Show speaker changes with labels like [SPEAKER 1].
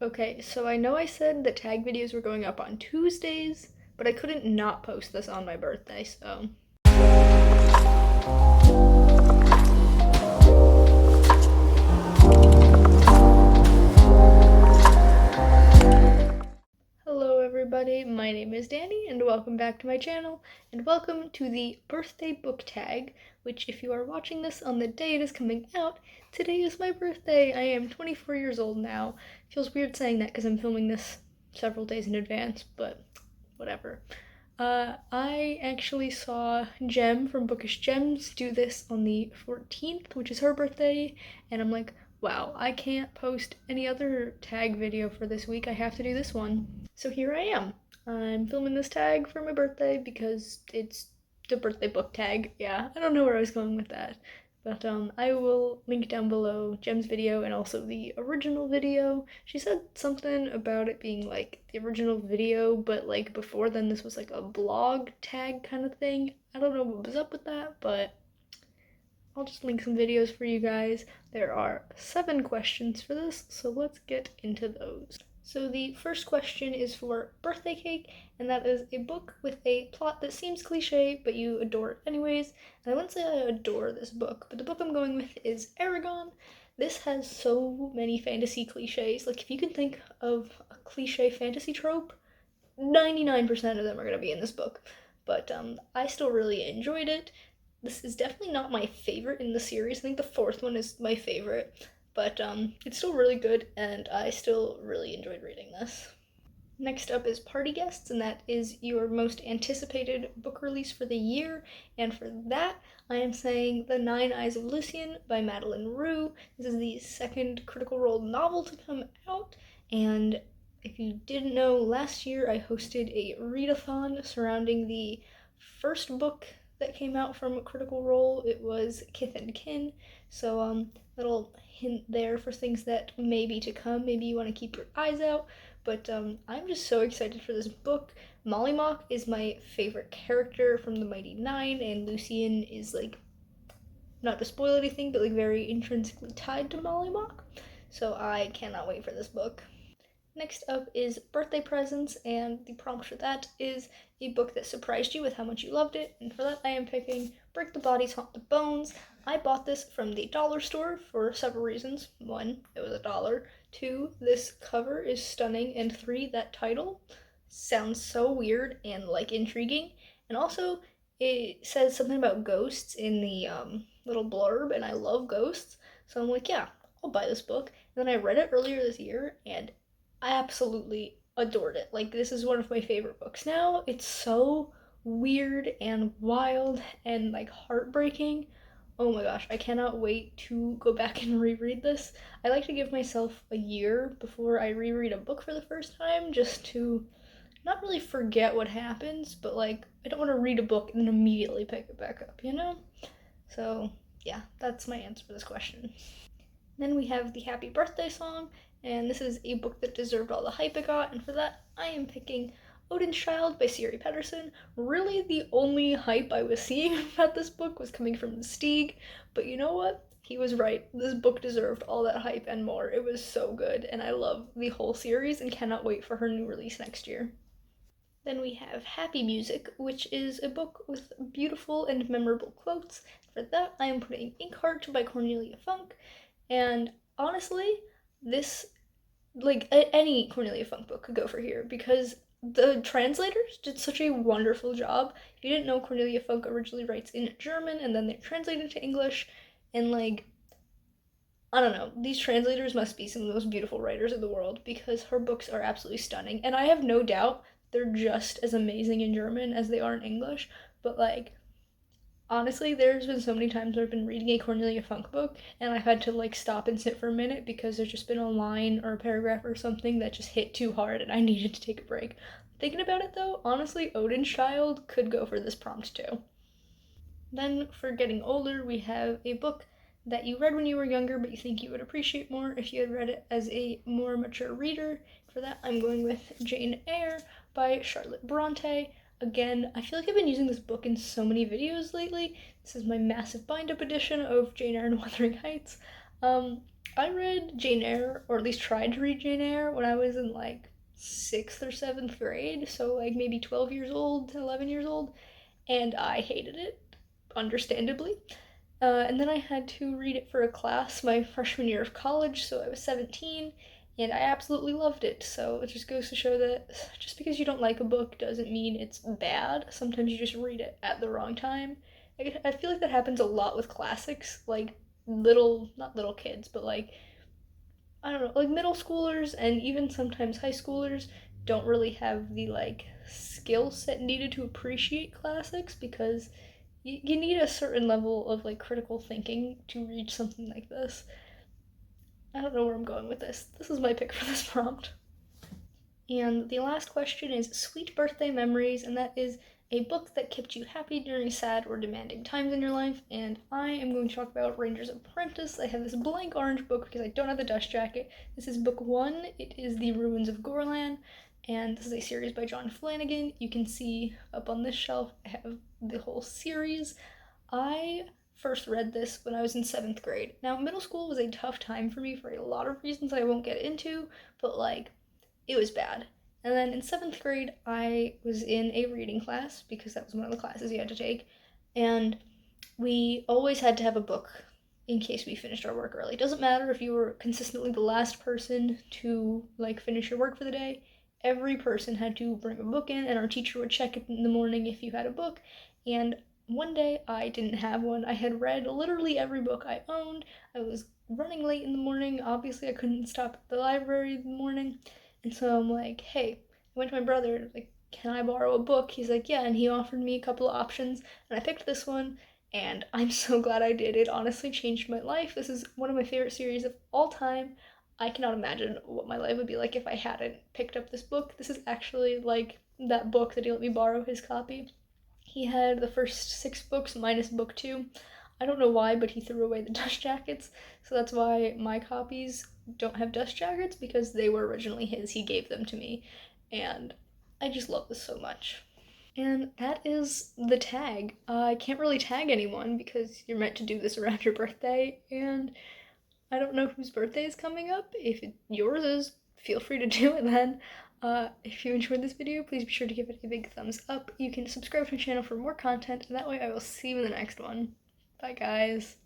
[SPEAKER 1] Okay, so I know I said that tag videos were going up on Tuesdays, but I couldn't not post this on my birthday, so. Hello everybody, my name is Danny, and welcome back to my channel, and welcome to the birthday book tag, which if you are watching this on the day it is coming out, today is my birthday. I am 24 years old now. Feels weird saying that because I'm filming this several days in advance, but whatever. I actually saw Jem from Bookish Gems do this on the 14th, which is her birthday, and I'm like, wow, I can't post any other tag video for this week. I have to do this one. So here I am. I'm filming this tag for my birthday because it's the birthday book tag. Yeah, I don't know where I was going with that. But I will link down below Jem's video and also the original video. She said something about it being like the original video, but like before then this was like a blog tag kind of thing. I don't know what was up with that, but I'll just link some videos for you guys. There are 7 questions for this, so let's get into those. So the first question is for Birthday Cake, and that is a book with a plot that seems cliche, but you adore it anyways. And I wouldn't say I adore this book, but the book I'm going with is Eragon. This has so many fantasy cliches. Like, if you can think of a cliche fantasy trope, 99% of them are going to be in this book. But I still really enjoyed it. This is definitely not my favorite in the series. I think the 4th one is my favorite, but it's still really good, and I still really enjoyed reading this. Next up is Party Guests, and that is your most anticipated book release for the year. And for that, I am saying The Nine Eyes of Lucian by Madeleine Roux. This is the second Critical Role novel to come out, and if you didn't know, last year I hosted a readathon surrounding the first book that came out from Critical Role. It was Kith and Kin, so little hint there for things that may be to come. Maybe you want to keep your eyes out. But I'm just so excited for this book. Mollymauk is my favorite character from the Mighty Nine, and Lucian is like, not to spoil anything, but like very intrinsically tied to Mollymauk. So I cannot wait for this book. Next up is Birthday Presents, and the prompt for that is a book that surprised you with how much you loved it, and for that I am picking Break the Bodies, Haunt the Bones. I bought this from the dollar store for several reasons. 1, it was $1. 2, this cover is stunning, and 3, that title sounds so weird and like intriguing, and also it says something about ghosts in the little blurb, and I love ghosts, so I'm like, yeah, I'll buy this book. And then I read it earlier this year, and I absolutely adored it. Like, this is one of my favorite books now. It's so weird and wild and like heartbreaking. Oh my gosh, I cannot wait to go back and reread this. I like to give myself a year before I reread a book for the first time just to not really forget what happens, but like I don't want to read a book and then immediately pick it back up, you know? So, yeah, that's my answer for this question. Then we have the Happy Birthday song, and this is a book that deserved all the hype it got, and for that I am picking Odin's Child by Siri Petterson. Really, the only hype I was seeing about this book was coming from Stieg, but you know what? He was right. This book deserved all that hype and more. It was so good, and I love the whole series and cannot wait for her new release next year. Then we have Happy Music, which is a book with beautiful and memorable quotes. For that, I am putting Inkheart by Cornelia Funk, and honestly, this, like, any Cornelia Funk book could go for here because the translators did such a wonderful job. If you didn't know, Cornelia Funk originally writes in German and then they translated to English, and like, I don't know, these translators must be some of the most beautiful writers in the world because her books are absolutely stunning, and I have no doubt they're just as amazing in German as they are in English, but like, honestly, there's been so many times where I've been reading a Cornelia Funk book and I've had to like stop and sit for a minute because there's just been a line or a paragraph or something that just hit too hard and I needed to take a break. Thinking about it though, honestly, Odin's Child could go for this prompt too. Then for getting older, we have a book that you read when you were younger but you think you would appreciate more if you had read it as a more mature reader. For that, I'm going with Jane Eyre by Charlotte Bronte. Again, I feel like I've been using this book in so many videos lately. This is my massive bind-up edition of Jane Eyre and Wuthering Heights. I read Jane Eyre, or at least tried to read Jane Eyre, when I was in like 6th or 7th grade, so like maybe 12 years old, 11 years old, and I hated it, understandably. And then I had to read it for a class my freshman year of college, so I was 17, and I absolutely loved it. So it just goes to show that just because you don't like a book doesn't mean it's bad. Sometimes you just read it at the wrong time. I feel like that happens a lot with classics, like not little kids, but like, I don't know, like middle schoolers and even sometimes high schoolers don't really have the like skill set needed to appreciate classics because you need a certain level of like critical thinking to read something like this. I don't know where I'm going with this. This is my pick for this prompt. And the last question is Sweet Birthday Memories, and that is a book that kept you happy during sad or demanding times in your life. And I am going to talk about Ranger's Apprentice. I have this blank orange book because I don't have the dust jacket. This is book one. It is The Ruins of Gorlan, and this is a series by John Flanagan. You can see up on this shelf, I have the whole series. I first read this when I was in 7th grade. Now, middle school was a tough time for me for a lot of reasons I won't get into, but like, it was bad. And then in 7th grade, I was in a reading class because that was one of the classes you had to take. And we always had to have a book in case we finished our work early. It doesn't matter if you were consistently the last person to like finish your work for the day. Every person had to bring a book in, and our teacher would check it in the morning if you had a book. And one day I didn't have one. I had read literally every book I owned. I was running late in the morning. Obviously, I couldn't stop at the library in the morning. And so I'm like, hey, I went to my brother, like, can I borrow a book? He's like, yeah, and he offered me a couple of options, and I picked this one, and I'm so glad I did. It honestly changed my life. This is one of my favorite series of all time. I cannot imagine what my life would be like if I hadn't picked up this book. This is actually like that book that he let me borrow his copy. He had the first 6 books minus book two. I don't know why, but he threw away the dust jackets, so that's why my copies don't have dust jackets because they were originally his. He gave them to me, and I just love this so much. And that is the tag. I can't really tag anyone because you're meant to do this around your birthday, and I don't know whose birthday is coming up. If yours is, feel free to do it then. If you enjoyed this video, please be sure to give it a big thumbs up. You can subscribe to my channel for more content, and that way I will see you in the next one. Bye, guys.